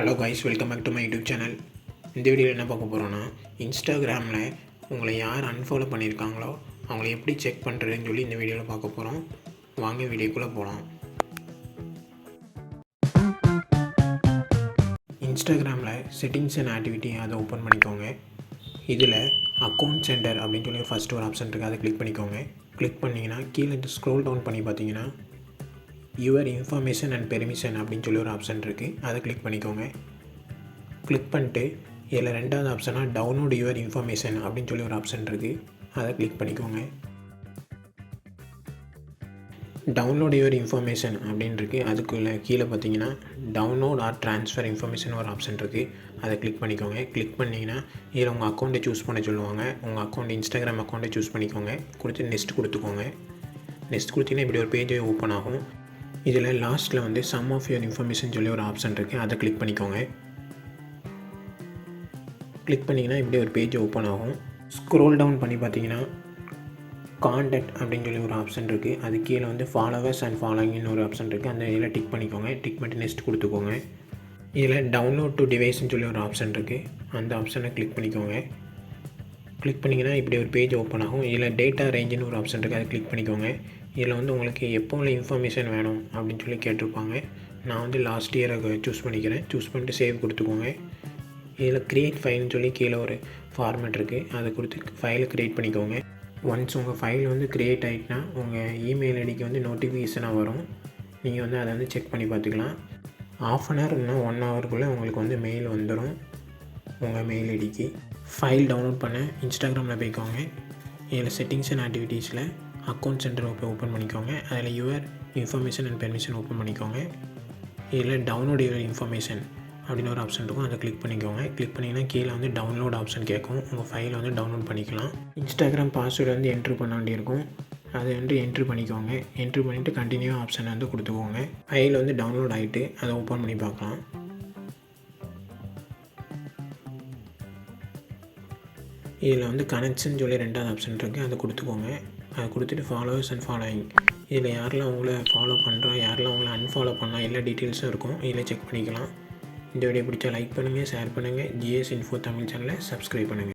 Hello guys, welcome back to my YouTube channel. இந்த வீடியோவில் என்ன பார்க்க போகிறோன்னா, இன்ஸ்டாகிராமில் உங்களை யார் அன்ஃபாலோ பண்ணியிருக்காங்களோ அவங்கள எப்படி செக் பண்ணுறதுன்னு சொல்லி இந்த வீடியோவில் பார்க்க போகிறோம். வாங்க வீடியோக்குள்ளே போகலாம். இன்ஸ்டாகிராமில் செட்டிங்ஸ் அண்ட் ஆக்டிவிட்டி அதை ஓப்பன் பண்ணிக்கோங்க. இதில் அக்கௌண்ட் சென்டர் அப்படின்னு சொல்லி ஃபஸ்ட்டு ஒரு ஆப்ஷன் இருக்குது, அதை கிளிக் பண்ணிக்கோங்க. கிளிக் பண்ணிங்கன்னா கீழே ஸ்க்ரோல் டவுன் பண்ணி பார்த்தீங்கன்னா யுவர் இன்ஃபர்மேஷன் அண்ட் பெர்மிஷன் அப்படின்னு சொல்லி ஒரு ஆப்ஷன் இருக்குது, அதை கிளிக் பண்ணிக்கோங்க. கிளிக் பண்ணிட்டு இதில் ரெண்டாவது ஆப்ஷனாக டவுன்லோட் யுவர் இன்ஃபர்மேஷன் அப்படின்னு சொல்லி ஒரு ஆப்ஷன் இருக்குது, அதை கிளிக் பண்ணிக்கோங்க. டவுன்லோட் யுவர் இன்ஃபர்மேஷன் அப்படின்னு இருக்குது, அதுக்குள்ளே கீழே பார்த்தீங்கன்னா டவுன்லோட் ஆர் ட்ரான்ஸ்ஃபர் இன்ஃபர்மேஷன் ஒரு ஆப்ஷன் இருக்குது, அதை கிளிக் பண்ணிக்கோங்க. கிளிக் பண்ணிங்கன்னா இதில் உங்கள் அக்கௌண்ட்டை சூஸ் பண்ண சொல்லுவாங்க. உங்கள் அக்கௌண்ட் இன்ஸ்டாகிராம் அக்கௌண்ட்டை சூஸ் பண்ணிக்கோங்க. கொடுத்து நெக்ஸ்ட் கொடுத்துக்கோங்க. நெக்ஸ்ட் கொடுத்தீங்கன்னா இப்படி ஒரு பேஜ் ஓப்பன் ஆகும். இதில் லாஸ்ட்டில் வந்து சம் ஆஃப் யுவர் இன்ஃபர்மேஷன் சொல்லி ஒரு ஆப்ஷன் இருக்குது, அதை கிளிக் பண்ணிக்கோங்க. கிளிக் பண்ணிங்கன்னா இப்படி ஒரு பேஜ் ஓப்பன் ஆகும். ஸ்க்ரோல் டவுன் பண்ணி பார்த்தீங்கன்னா கான்டாக்ட் அப்படின்னு சொல்லி ஒரு ஆப்ஷன் இருக்குது, அது கீழே வந்து ஃபாலோவர்ஸ் அண்ட் ஃபாலோயிங்னு ஒரு ஆப்ஷன் இருக்குது, அந்த இதில் டிக் பண்ணிக்கோங்க. டிக் பண்ணிட்டு நெக்ஸ்ட் கொடுத்துக்கோங்க. இதில் டவுன்லோட் டு டிவைஸ்ன்னு சொல்லி ஒரு ஆப்ஷன் இருக்குது, அந்த ஆப்ஷனை கிளிக் பண்ணிக்கோங்க. கிளிக் பண்ணிங்கன்னா இப்படி ஒரு பேஜ் ஓப்பன் ஆகும். இதில் டேட்டா ரேஞ்சுன்னு ஒரு ஆப்ஷன் இருக்குது, அதை கிளிக் பண்ணிக்கோங்க. இதில் வந்து உங்களுக்கு எப்போ உள்ள இன்ஃபர்மேஷன் வேணும் அப்படின்னு சொல்லி கேட்டிருப்பாங்க. நான் வந்து லாஸ்ட் இயரை சூஸ் பண்ணிக்கிறேன். சூஸ் பண்ணிட்டு சேவ் கொடுத்துக்கோங்க. இதில் க்ரியேட் ஃபைல்னு சொல்லி கீழே ஒரு ஃபார்மேட் இருக்குது, அதை கொடுத்து ஃபைலை க்ரியேட் பண்ணிக்கோங்க. ஒன்ஸ் உங்கள் ஃபைல் வந்து க்ரியேட் ஆகிட்டுனா உங்கள் இமெயில் ஐடிக்கு வந்து நோட்டிஃபிகேஷனாக வரும். நீங்கள் வந்து அதை வந்து செக் பண்ணி பார்த்துக்கலாம். ½ அன் ஹவர் இல்லைனா 1 ஹவருக்குள்ளே உங்களுக்கு வந்து மெயில் வந்துடும் உங்கள் மெயில் ஐடிக்கு. ஃபைல் டவுன்லோட் பண்ண இன்ஸ்டாகிராமில் போய்க்கோங்க. இதில் செட்டிங்ஸ் அண்ட் ஆக்டிவிட்டீஸில் அக்கௌண்ட் சென்டர் ஓப்பன் பண்ணிக்கோங்க. அதில் your information and permission open பண்ணிக்கோங்க. இதில் டவுன்லோட் யுவர் இன்ஃபர்மேஷன் அப்படின்னு ஒரு ஆப்ஷன் இருக்கும், அதை கிளிக் பண்ணிக்கோங்க. கிளிக் பண்ணிங்கன்னா கீழே வந்து டவுன்லோட் ஆப்ஷன் கேட்கும். உங்கள் ஃபைலை வந்து டவுன்லோட் பண்ணிக்கலாம். இன்ஸ்டாகிராம் பாஸ்வேர்டு வந்து என்ட்ரு பண்ண வேண்டியிருக்கும், அதை வந்து என்ட்ரு பண்ணிக்கோங்க. என்ட்ரு பண்ணிவிட்டு கண்டினியூ ஆப்ஷனை வந்து கொடுத்துக்கோங்க. ஃபைல் வந்து டவுன்லோட் ஆகிட்டு அதை ஓப்பன் பண்ணி பார்க்கலாம். இதில் வந்து கனெக்ஷன் சொல்லி ரெண்டாவது ஆப்ஷன் இருக்குது, அதை கொடுத்துக்கோங்க. அதை கொடுத்துட்டு ஃபாலோவர்ஸ் அண்ட் ஃபாலோயிங், இதில் யாரெல்லாம் உங்களை ஃபாலோ பண்ணுறா, யாரெல்லாம் உங்களை அன்ஃபாலோ பண்ணால் எல்லா டீட்டெயில்ஸும் இருக்கும், இதில் செக் பண்ணிக்கலாம். இந்த வீடியோ பிடிச்சா லைக் பண்ணுங்கள், ஷேர் பண்ணுங்கள். ஜிஎஸ் இன்ஃபோ தமிழ் சேனலை சப்ஸ்கிரைப் பண்ணுங்கள்.